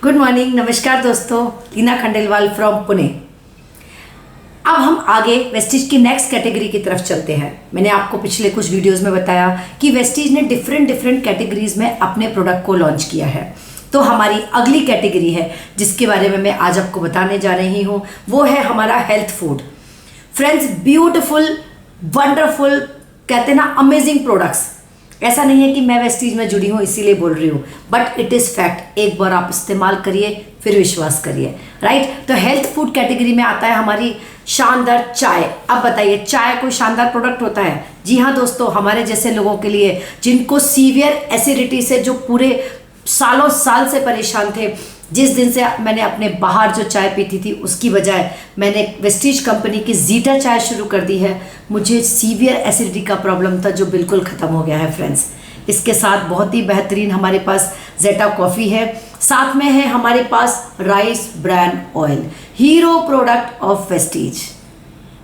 Good morning, नमस्कार दोस्तों, Leena Khandelwal from Pune. अब हम आगे वेस्टीज की नेक्स्ट कैटेगरी की तरफ चलते हैं। मैंने आपको पिछले कुछ वीडियोस में बताया कि वेस्टीज ने डिफरेंट कैटेगरीज में अपने प्रोडक्ट को लॉन्च किया है। तो हमारी अगली कैटेगरी है जिसके बारे में मैं आज आपको बताने जा रही हूँ, वो है हमारा health food. Friends, beautiful, wonderful, कहते हैं ना अमेजिंग प्रोडक्ट्स। ऐसा नहीं है कि मैं वेस्टीज में जुड़ी हूँ इसीलिए बोल रही हूँ, बट इट इज़ फैक्ट। एक बार आप इस्तेमाल करिए फिर विश्वास करिए, राइट। तो हेल्थ फूड कैटेगरी में आता है हमारी शानदार चाय। अब बताइए, चाय कोई शानदार प्रोडक्ट होता है? जी हाँ दोस्तों, हमारे जैसे लोगों के लिए जिनको सीवियर एसिडिटी से, जो पूरे सालों साल से परेशान थे, जिस दिन से मैंने अपने बाहर जो चाय पीती थी उसकी बजाय मैंने वेस्टीज कंपनी की जीटा चाय शुरू कर दी है। मुझे सीवियर एसिडिटी का प्रॉब्लम था जो बिल्कुल ख़त्म हो गया है फ्रेंड्स। इसके साथ बहुत ही बेहतरीन हमारे पास जेटा कॉफ़ी है, साथ में है हमारे पास rice bran oil, hero product of Vestige.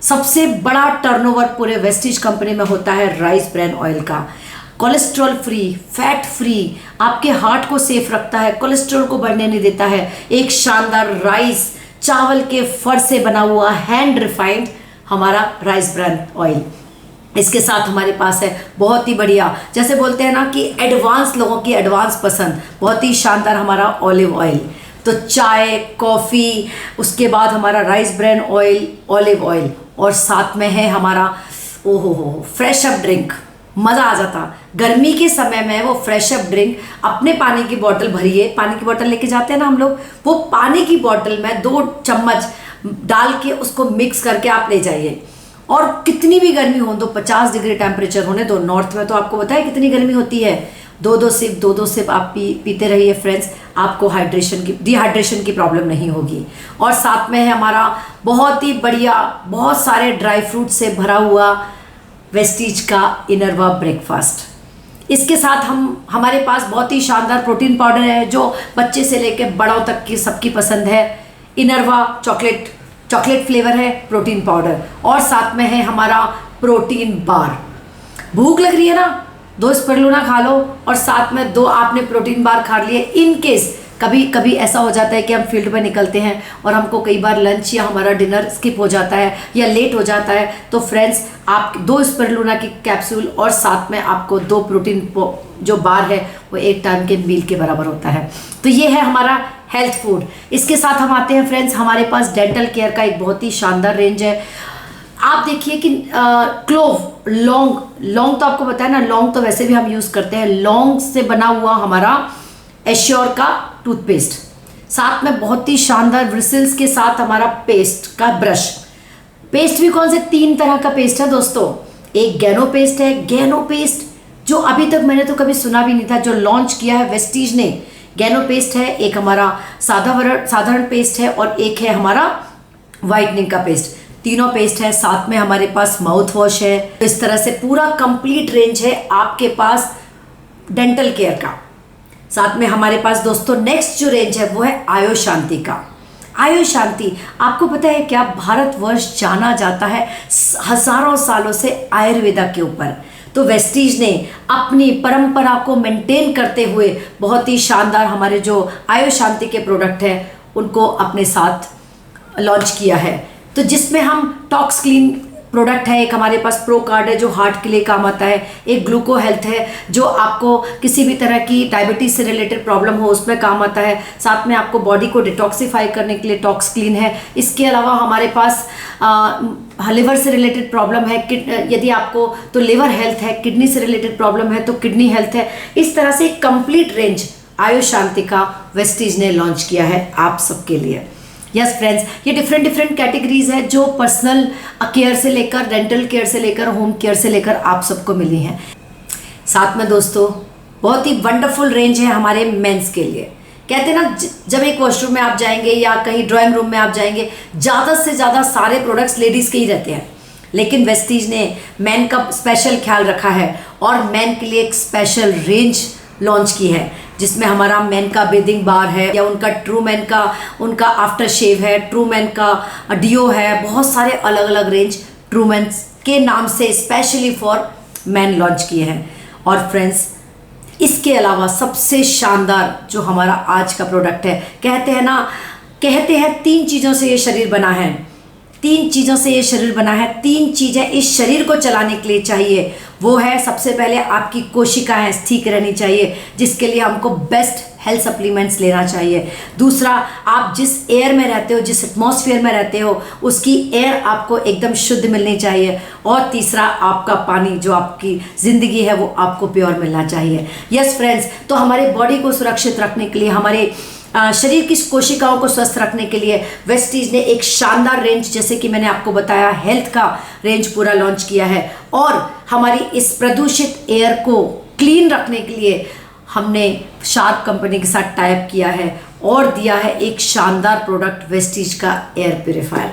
सबसे बड़ा टर्नओवर पूरे वेस्टीज कंपनी में होता है राइस ब्रान ऑयल का। कोलेस्ट्रॉल फ्री, फैट फ्री, आपके हार्ट को सेफ रखता है, कोलेस्ट्रॉल को बढ़ने नहीं देता है। एक शानदार राइस, चावल के फर से बना हुआ हैंड रिफाइंड हमारा राइस ब्रान ऑयल। इसके साथ हमारे पास है बहुत ही बढ़िया, जैसे बोलते हैं ना कि एडवांस लोगों की एडवांस पसंद, बहुत ही शानदार हमारा ऑलिव ऑयल। तो चाय, कॉफ़ी, उसके बाद हमारा rice bran oil, olive oil, और साथ में है हमारा ओहो हो फ्रेश अप ड्रिंक। मज़ा आ जाता गर्मी के समय में वो फ्रेश अप ड्रिंक। अपने पानी की बोतल भरिए, पानी की बोतल लेके जाते हैं ना हम लोग, वो पानी की बोतल में 2 चम्मच डाल के उसको मिक्स करके आप ले जाइए। और कितनी भी गर्मी हो, 50 डिग्री टेम्परेचर होने दो। नॉर्थ में तो आपको पता है कितनी गर्मी होती है। 2 सिप आप पीते रहिए फ्रेंड्स, आपको डिहाइड्रेशन की प्रॉब्लम नहीं होगी। और साथ में है हमारा बहुत ही बढ़िया, बहुत सारे ड्राई फ्रूट से भरा हुआ वेस्टीज का इनरवा ब्रेकफास्ट। इसके साथ हमारे पास बहुत ही शानदार प्रोटीन पाउडर है जो बच्चे से लेकर बड़ों तक की सबकी पसंद है। इनरवा चॉकलेट फ्लेवर है प्रोटीन पाउडर, और साथ में है हमारा प्रोटीन बार। भूख लग रही है ना, 2 स्पिरुलिना खा लो और साथ में 2 आपने प्रोटीन बार खा लिए। इन केस कभी ऐसा हो जाता है कि हम फील्ड में निकलते हैं और हमको कई बार लंच या हमारा डिनर स्किप हो जाता है या लेट हो जाता है, तो फ्रेंड्स आप 2 स्पिरुलिना की कैप्सूल और साथ में आपको 2 प्रोटीन जो बार है वो एक टाइम के मील के बराबर होता है। तो ये है हमारा हेल्थ फूड। इसके साथ हम आते हैं फ्रेंड्स, हमारे पास डेंटल केयर का एक बहुत ही शानदार रेंज है। आप देखिए कि क्लोव, लौंग तो आपको पता है ना, लौंग तो वैसे भी हम यूज़ करते हैं। लौंग से बना हुआ हमारा एश्योर का टूथपेस्ट, साथ में बहुत ही शानदार ब्रिसल्स के साथ हमारा पेस्ट का ब्रश। पेस्ट भी कौन से 3 तरह का पेस्ट है दोस्तों। एक गैनो पेस्ट है, गैनो पेस्ट जो अभी तक मैंने तो कभी सुना भी नहीं था, जो लॉन्च किया है वेस्टीज ने। गैनो पेस्ट है, एक हमारा साधारण पेस्ट है, और एक है हमारा वाइटनिंग का पेस्ट। तीनों पेस्ट है। साथ में हमारे पास माउथ वॉश है। इस तरह से पूरा कंप्लीट रेंज है आपके पास डेंटल केयर का। साथ में हमारे पास दोस्तों नेक्स्ट जो रेंज है वो है आयो शांति का। आयो शांति, आपको पता है क्या, भारतवर्ष जाना जाता है हजारों सालों से आयुर्वेदा के ऊपर। तो वेस्टीज ने अपनी परंपरा को मेंटेन करते हुए बहुत ही शानदार हमारे जो आयो शांति के प्रोडक्ट हैं उनको अपने साथ लॉन्च किया है। तो जिसमें हम टॉक्स क्लीन प्रोडक्ट है, एक हमारे पास प्रो कार्ड है जो हार्ट के लिए काम आता है, एक ग्लूको हेल्थ है जो आपको किसी भी तरह की डायबिटीज से रिलेटेड प्रॉब्लम हो उसमें काम आता है। साथ में आपको बॉडी को डिटॉक्सिफाई करने के लिए टॉक्स क्लीन है। इसके अलावा हमारे पास लिवर से रिलेटेड प्रॉब्लम है, यदि आपको तो लिवर हेल्थ है, किडनी से रिलेटेड प्रॉब्लम है तो किडनी हेल्थ है। इस तरह से एक कंप्लीट रेंज आयो शांति का वेस्टीज ने लॉन्च किया है आप सबके लिए। यस फ्रेंड्स, ये डिफरेंट कैटेगरीज है जो पर्सनल केयर से लेकर, डेंटल केयर से लेकर, होम केयर से लेकर आप सबको मिली हैं। साथ में दोस्तों बहुत ही वंडरफुल रेंज है हमारे मेंस के लिए। कहते हैं ना, जब एक वॉशरूम में आप जाएंगे या कहीं ड्राइंग रूम में आप जाएंगे, ज़्यादा से ज़्यादा सारे प्रोडक्ट्स लेडीज़ के ही रहते हैं, लेकिन वेस्टीज ने मैन का स्पेशल ख्याल रखा है और मैन के लिए एक स्पेशल रेंज लॉन्च की है जिसमें हमारा मैन का बेदिंग बार है, या उनका ट्रू मैन का उनका आफ्टर शेव है, ट्रू मैन का डियो है। बहुत सारे अलग अलग रेंज ट्रू मैन के नाम से स्पेशली फॉर मैन लॉन्च किए हैं। और फ्रेंड्स इसके अलावा सबसे शानदार जो हमारा आज का प्रोडक्ट है, कहते हैं 3 चीज़ों से ये शरीर बना है। 3 चीज़ों से ये शरीर बना है, 3 चीज़ें इस शरीर को चलाने के लिए चाहिए। वो है, सबसे पहले आपकी कोशिकाएं ठीक रहनी चाहिए, जिसके लिए हमको बेस्ट हेल्थ सप्लीमेंट्स लेना चाहिए। दूसरा, आप जिस एयर में रहते हो, जिस एटमॉस्फेयर में रहते हो, उसकी एयर आपको एकदम शुद्ध मिलनी चाहिए। और तीसरा, आपका पानी, जो आपकी ज़िंदगी है, वो आपको प्योर मिलना चाहिए। यस फ्रेंड्स, तो हमारे बॉडी को सुरक्षित रखने के लिए, हमारे शरीर की कोशिकाओं को स्वस्थ रखने के लिए वेस्टीज ने एक शानदार रेंज, जैसे कि मैंने आपको बताया, हेल्थ का रेंज पूरा लॉन्च किया है। और हमारी इस प्रदूषित एयर को क्लीन रखने के लिए हमने शार्प कंपनी के साथ टाइप किया है और दिया है एक शानदार प्रोडक्ट, वेस्टीज का air purifier.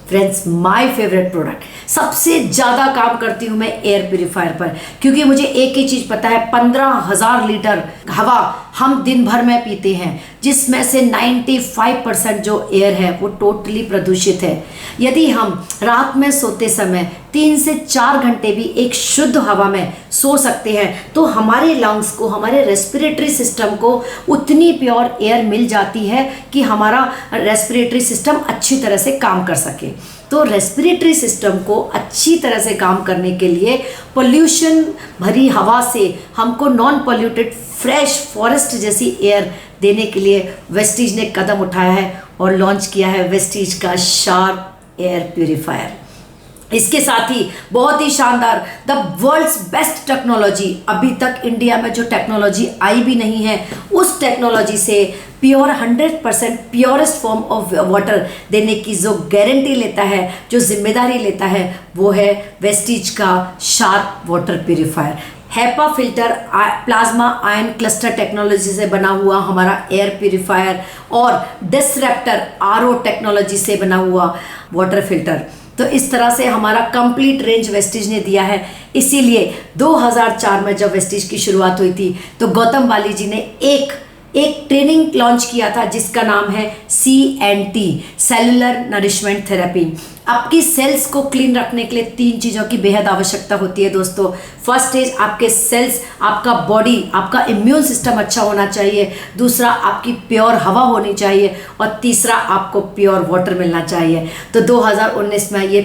Friends, my favourite product. सबसे ज़्यादा काम करती हूँ मैं एयर प्यूरीफायर पर, क्योंकि मुझे एक ही चीज़ पता है, 15,000 लीटर हवा हम दिन भर में पीते हैं, जिसमें से 95% जो एयर है वो टोटली प्रदूषित है। यदि हम रात में सोते समय 3 से 4 घंटे भी एक शुद्ध हवा में सो सकते हैं, तो हमारे लंग्स को, हमारे रेस्पिरेटरी सिस्टम को उतनी प्योर एयर मिल जाती है कि हमारा रेस्पिरेटरी सिस्टम अच्छी तरह से काम कर सके। तो रेस्पिरेटरी सिस्टम को अच्छी तरह से काम करने के लिए पोल्यूशन भरी हवा से हमको नॉन पोल्यूटेड फ्रेश फॉरेस्ट जैसी एयर देने के लिए वेस्टीज ने कदम उठाया है और लॉन्च किया है वेस्टीज का शार्प एयर प्यूरीफायर। इसके साथ ही बहुत ही शानदार, द वर्ल्ड्स बेस्ट टेक्नोलॉजी, अभी तक इंडिया में जो टेक्नोलॉजी आई भी नहीं है, उस टेक्नोलॉजी से pure 100% purest form of water देने की जो गारंटी लेता है, जो जिम्मेदारी लेता है, वो है वेस्टीज का sharp water purifier. HEPA filter plasma ion cluster technology से बना हुआ हमारा एयर प्यूरीफायर और डिसरप्टर आरओ टेक्नोलॉजी से बना हुआ वाटर फिल्टर। तो इस तरह से हमारा कंप्लीट रेंज वेस्टीज ने दिया है। इसीलिए 2004 में जब वेस्टीज की शुरुआत हुई थी, तो गौतम बाली जी ने एक ट्रेनिंग लॉन्च किया था जिसका नाम है CNT, सेलुलर नरिशमेंट थेरेपी। आपकी सेल्स को क्लीन रखने के लिए 3 चीज़ों की बेहद आवश्यकता होती है दोस्तों। फर्स्ट इज आपके सेल्स, आपका बॉडी, आपका इम्यून सिस्टम अच्छा होना चाहिए। दूसरा, आपकी प्योर हवा होनी चाहिए। और तीसरा, आपको प्योर वाटर मिलना चाहिए। तो 2019 में ये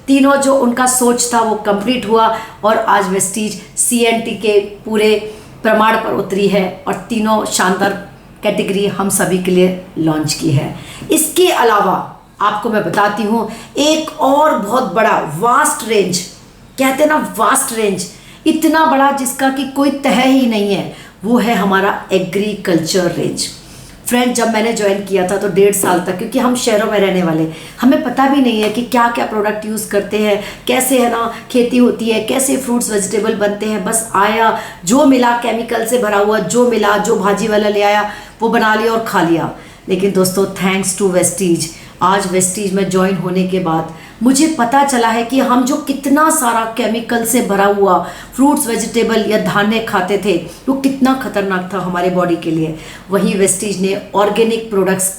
तीनों जो उनका सोच था वो कंप्लीट हुआ और आज वेस्टीज CNT के पूरे प्रमाण पर उतरी है और तीनों शानदार कैटेगरी हम सभी के लिए लॉन्च की है। इसके अलावा आपको मैं बताती हूँ एक और बहुत बड़ा वास्ट रेंज, कहते हैं ना वास्ट रेंज, इतना बड़ा जिसका कि कोई तह ही नहीं है, वो है हमारा एग्रीकल्चर रेंज। फ्रेंड, जब मैंने ज्वाइन किया था तो 1.5 साल तक, क्योंकि हम शहरों में रहने वाले, हमें पता भी नहीं है कि क्या क्या प्रोडक्ट यूज़ करते हैं, कैसे है ना खेती होती है, कैसे फ्रूट्स वेजिटेबल बनते हैं। बस आया, जो मिला केमिकल से भरा हुआ, जो मिला, जो भाजी वाला ले आया वो बना लिया और खा लिया। लेकिन दोस्तों, थैंक्स टू वेस्टीज, आज वेस्टीज में ज्वाइन होने के बाद मुझे पता चला है कि हम जो कितना सारा केमिकल से भरा हुआ फ्रूट्स वेजिटेबल या धान्य खाते थे, वो कितना खतरनाक था हमारे बॉडी के लिए। वहीं वेस्टीज ने ऑर्गेनिक प्रोडक्ट्स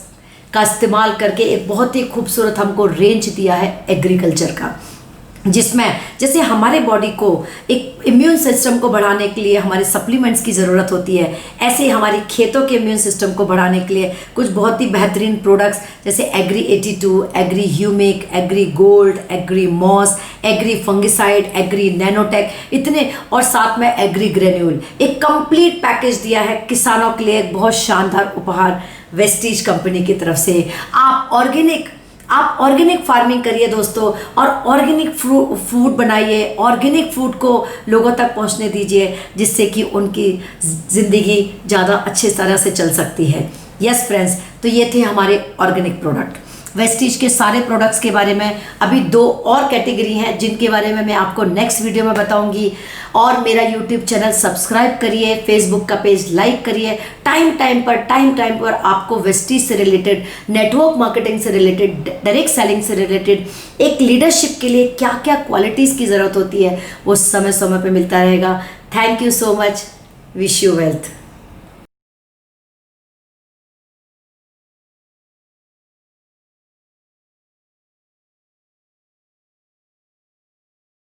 का इस्तेमाल करके एक बहुत ही खूबसूरत हमको रेंज दिया है एग्रीकल्चर का, जिसमें जैसे हमारे बॉडी को एक इम्यून सिस्टम को बढ़ाने के लिए हमारे सप्लीमेंट्स की ज़रूरत होती है, ऐसे ही हमारी खेतों के इम्यून सिस्टम को बढ़ाने के लिए कुछ बहुत ही बेहतरीन प्रोडक्ट्स जैसे agri 82, agri humic, agri gold, agri moss, agri fungicide, agri nanotech, इतने, और साथ में एग्री ग्रेन्यूल, एक कंप्लीट पैकेज दिया है किसानों के लिए। एक बहुत शानदार उपहार वेस्टीज कंपनी की तरफ से। आप ऑर्गेनिक फार्मिंग करिए दोस्तों, और ऑर्गेनिक फूड बनाइए, ऑर्गेनिक फूड को लोगों तक पहुंचने दीजिए, जिससे कि उनकी ज़िंदगी ज़्यादा अच्छे तरह से चल सकती है। यस फ्रेंड्स, तो ये थे हमारे ऑर्गेनिक प्रोडक्ट। वेस्टीज के सारे प्रोडक्ट्स के बारे में अभी 2 और कैटेगरी हैं जिनके बारे में मैं आपको नेक्स्ट वीडियो में बताऊंगी। और मेरा यूट्यूब चैनल सब्सक्राइब करिए, फेसबुक का पेज लाइक करिए। टाइम पर आपको वेस्टीज से रिलेटेड, नेटवर्क मार्केटिंग से रिलेटेड, डायरेक्ट सेलिंग से रिलेटेड, एक लीडरशिप के लिए क्या क्या क्वालिटीज़ की ज़रूरत होती है, वो समय समय पर मिलता रहेगा। Thank you so much. Wish you wealth.